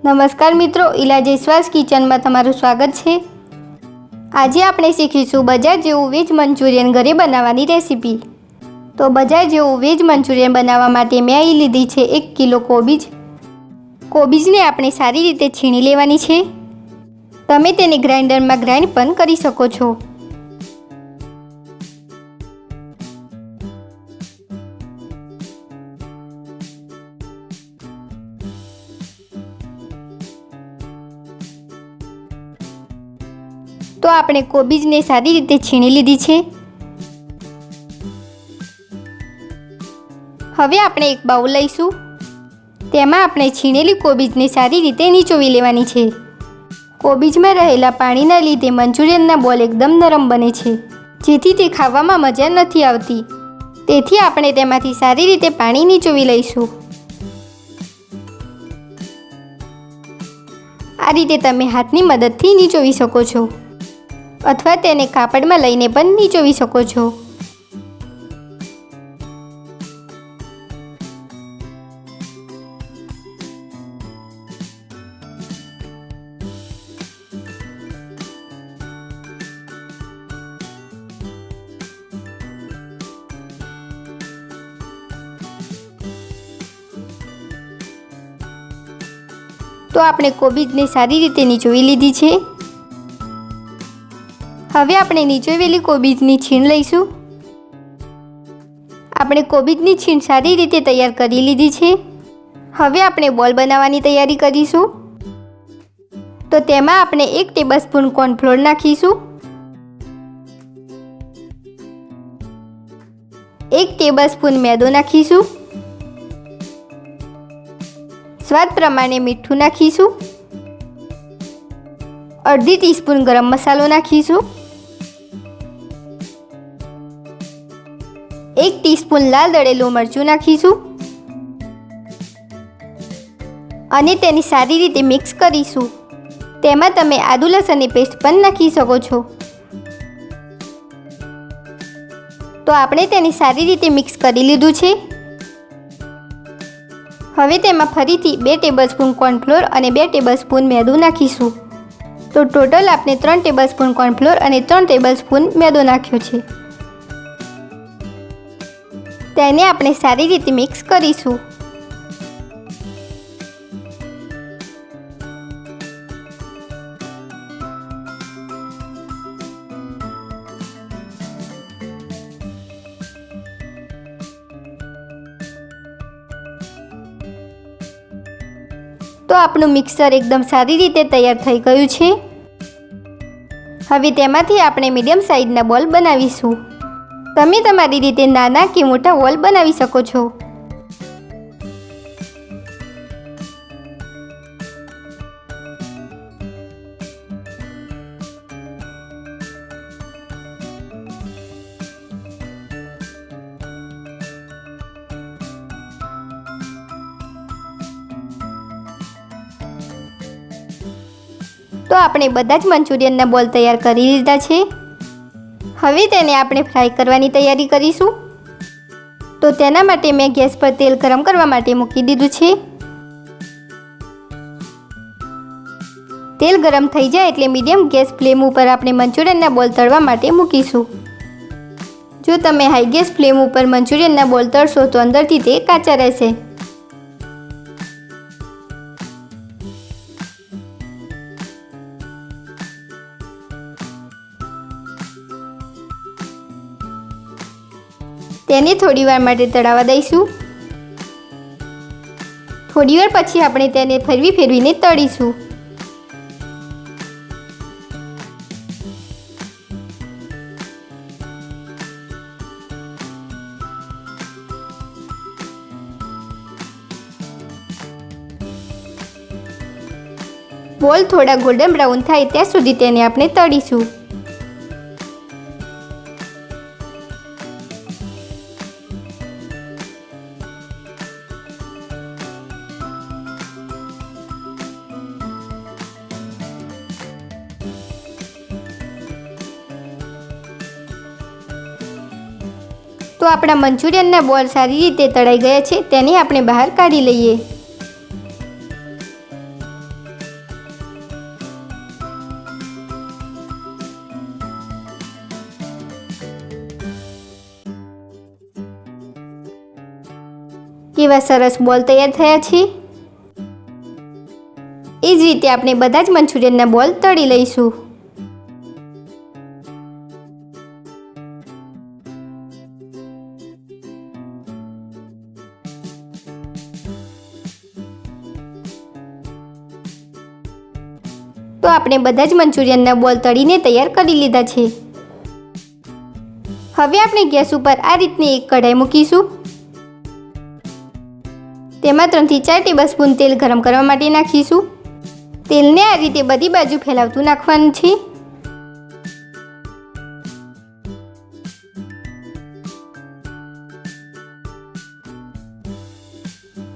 નમસ્કાર મિત્રો, ઇલાજેશ્વાસ કિચનમાં તમારું સ્વાગત છે। આજે આપણે શીખીશું બજાર જેવું વેજ મંચુરિયન ઘરે બનાવવાની રેસીપી। તો બજાર જેવું વેજ મંચુરિયન બનાવવા માટે મેં અહીં લીધી છે 1 કિલો કોબીજ। કોબીજને આપણે સારી રીતે છીણી લેવાની છે। તમે તેને ગ્રાઇન્ડરમાં ગ્રાઇન્ડ પણ કરી શકો છો। તો આપણે કોબીજને સારી રીતે છીણી લીધી છે। હવે આપણે એક બાઉલ લઈશું। તેમાં આપણે છીણેલી કોબીજને સારી રીતે નીચોવી લેવાની છે। કોબીજમાં રહેલા પાણીના લીધે મંચુરિયનના બોલ એકદમ નરમ બને છે, જેથી તે ખાવામાં મજા નથી આવતી। તેથી આપણે તેમાંથી સારી રીતે પાણી નીચોવી લઈશું। આ રીતે તમે હાથની મદદથી નીચોવી શકો છો, અથવા તેને કાપડમાં લઈને પણ નીચોવી શકો છો। તો આપણે કોબીજને સારી રીતે નીચોવી લીધી છે। હવે આપણે નીચોવેલી કોબીજની છીણ લઈશું। આપણે કોબીજની છીણ સારી રીતે તૈયાર કરી લીધી છે। હવે આપણે બોલ બનાવવાની તૈયારી કરીશું। તો તેમાં આપણે 1 ટેબલસ્પૂન કોર્નફ્લોર નાખીશું, 1 ટેબલસ્પૂન મેદો નાખીશું, સ્વાદ પ્રમાણે મીઠું નાખીશું, અડધી ટીસ્પૂન ગરમ મસાલો નાખીશું, 1 ટીસ્પૂન લાલ દળેલું મરચું નાખીશું અને તેને સારી રીતે મિક્સ કરીશું। તેમાં તમે આદુ લસણની પેસ્ટ પણ નાખી શકો છો। તો આપણે તેને સારી રીતે મિક્સ કરી લીધું છે। હવે તેમાં ફરીથી 2 ટેબલસ્પૂન કોર્નફ્લોર અને 2 ટેબલસ્પૂન મેદો નાખીશું। તો ટોટલ આપણે 3 ટેબલસ્પૂન કોર્નફ્લોર અને 3 ટેબલસ્પૂન મેદો નાખ્યો છે। તેને આપણે સારી રીતે મિક્સ કરીશું। તો આપણું મિક્સર એકદમ સારી રીતે તૈયાર થઈ ગયું છે। હવે તેમાંથી આપણે મીડિયમ સાઇઝના બોલ બનાવીશું। તમે તમારી રીતે નાના કે મોટા બોલ બનાવી શકો છો। તો આપણે બધા જ મંચુરિયનના બોલ તૈયાર કરી લીધા છે। હવે તેને આપણે ફ્રાય કરવાની તૈયારી કરીશું। તો તેના માટે મેં ગેસ પર તેલ ગરમ કરવા માટે મૂકી દીધું છે। તેલ ગરમ થઈ જાય એટલે મીડિયમ ગેસ ફ્લેમ ઉપર આપણે મંચુરિયનના બોલ તળવા માટે મૂકીશું। જો તમે હાઈ ગેસ ફ્લેમ ઉપર મંચુરિયનના બોલ તળશો તો અંદરથી તે કાચા રહેશે। તેને થોડીવાર માટે તળાવવા દઈશું। થોડીવાર પછી આપણે તેને ફેરવીને તળીશું। બોલ થોડા ગોલ્ડન બ્રાઉન થાય ત્યાં સુધી તેને આપણે તળીશું। તો આપણા મંચુરિયનના બોલ સારી રીતે તળાઈ ગયા છે, તેને આપણે બહાર કાઢી લઈએ। કેવા સરસ બોલ તૈયાર થયા છે। એ જ રીતે આપણે બધા જ મંચુરિયનના બોલ તળી લઈશું। તો આપણે બધા જ મંચુરિયનના બોલ તળીને તૈયાર કરી લીધા છે। હવે આપણે ગેસ ઉપર આ રીતની એક કઢાઈ મૂકીશું। તેમાં 3 થી 4 ટેબલસ્પૂન તેલ ગરમ કરવા માટે નાખીશું। તેલને આ રીતે બધી બાજુ ફેલાવતું નાખવાનું છે।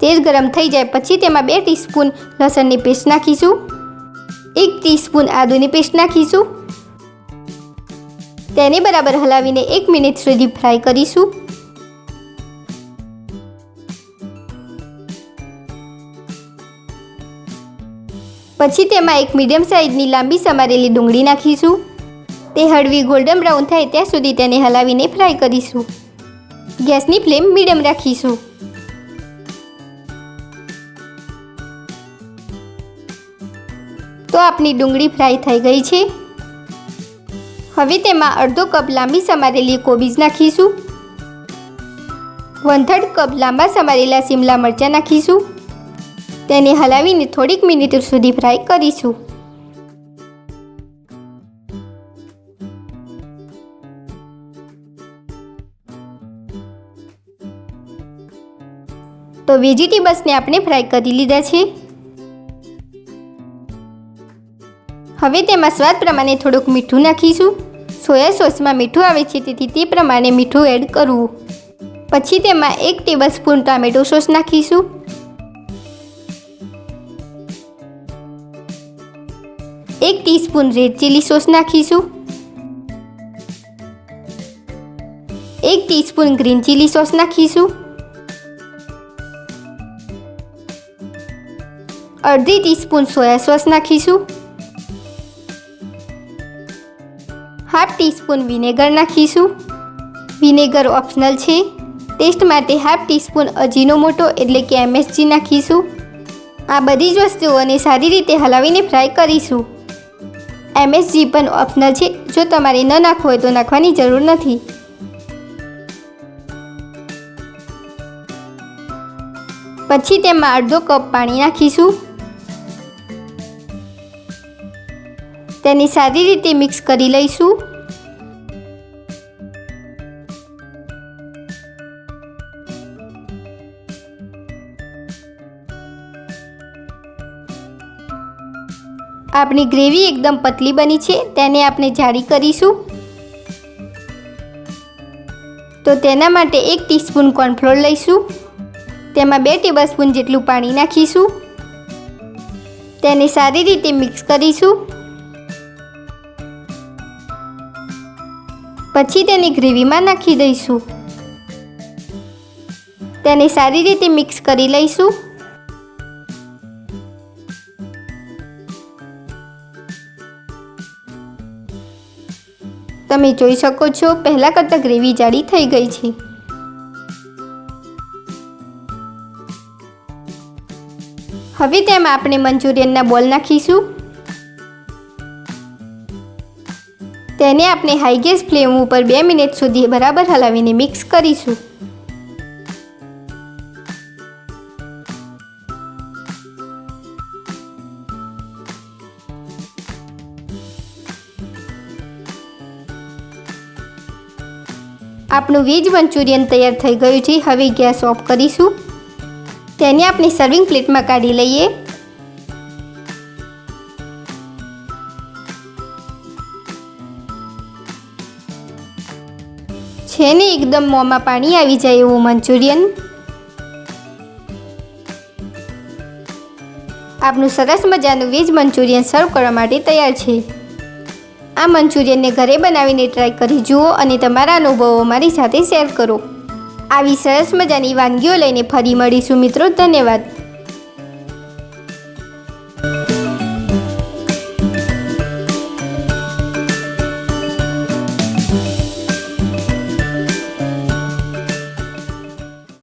તેલ ગરમ થઈ જાય પછી તેમાં 2 ટીસ્પૂન લસણની પેસ્ટ નાખીશું। 1 ટીસ્પૂન આદુની પેસ્ટ નાખીશું। તેને બરાબર હલાવીને 1 મિનિટ સુધી ફ્રાય કરીશું। પછી તેમાં એક મીડિયમ સાઇઝની લાંબી સમારેલી ડુંગળી નાખીશું। તે હળવી ગોલ્ડન બ્રાઉન થાય ત્યાં સુધી તેને હલાવીને ફ્રાય કરીશું। ગેસની ફ્લેમ મીડિયમ રાખીશું। તો આપણી ડુંગળી ફ્રાય થઈ ગઈ છે। હવે તેમાં અડધો કપ લાંબી સમારેલી કોબીજ નાખીશું। 1/3 કપ લાંબા સમારેલા શિમલા મરચાં નાખીશું। તેને હલાવીને થોડીક મિનિટ સુધી ફ્રાય કરીશું। તો વેજીટેબલ્સને આપણે ફ્રાય કરી લીધા છે। હવે તેમાં સ્વાદ પ્રમાણે થોડુંક મીઠું નાખીશું। સોયા સોસમાં મીઠું આવે છે તેથી તે પ્રમાણે મીઠું એડ કરવું। પછી તેમાં 1 ટેબલસ્પૂન ટામેટો સોસ નાખીશું। 1 ટીસ્પૂન રેડ ચીલી સોસ નાખીશું। 1 ટીસ્પૂન ગ્રીન ચીલી સોસ નાખીશું। અડધી ટીસ્પૂન સોયા સોસ નાખીશું। 1/2 ટીસ્પૂન વિનેગર નાખીશું। વિનેગર ઓપ્શનલ છે। ટેસ્ટ માટે 1/2 ટીસ્પૂન અજીનોમોટો એટલે કે MSG નાખીશું। આ બધી જ વસ્તુઓને સારી રીતે હલાવીને ફ્રાય કરીશું। MSG પણ ઓપ્શનલ છે। જો તમારે ન નાખવું હોય તો નાખવાની જરૂર નથી। પછી તેમાં અડધો કપ પાણી નાખીશું। તેને સારી રીતે મિક્સ કરી લઈશું। આપણી ગ્રેવી એકદમ પતલી બની છે। તેને આપણે જાડી કરીશું। તો તેના માટે 1 ટીસ્પૂન કોર્નફ્લોર લઈશું। તેમાં 2 ટેબલસ્પૂન જેટલું પાણી નાખીશું। તેને સારી રીતે મિક્સ કરીશું। પછી તેને ગ્રેવીમાં નાખી દઈશું। તેને સારી રીતે મિક્સ કરી લઈશું। તમે જોઈ શકો છો પહેલાં કરતાં ગ્રેવી જાડી થઈ ગઈ છે। હવે તેમાં આપણે મંચુરિયનના બોલ નાખીશું। તેને આપણે હાઈ ગેસ ફ્લેમ ઉપર 2 મિનિટ સુધી બરાબર હલાવીને મિક્સ કરીશું। આપણું વેજ મંચુરિયન તૈયાર થઈ ગયું છે। હવે ગેસ ઓફ કરીશું। તેને આપણે સર્વિંગ પ્લેટમાં કાઢી લઈએ। છે ને એકદમ મોંમાં પાણી આવી જાય એવું મંચુરિયન। આપણું સરસ મજાનું વેજ મંચુરિયન સર્વ કરવા માટે તૈયાર છે। આ મંચુરિયનને ઘરે બનાવીને ટ્રાય કરી જુઓ અને તમારા અનુભવો મારી સાથે શેર કરો। આવી સરસ મજાની વાનગીઓ લઈને ફરી મળીશું મિત્રો। ધન્યવાદ।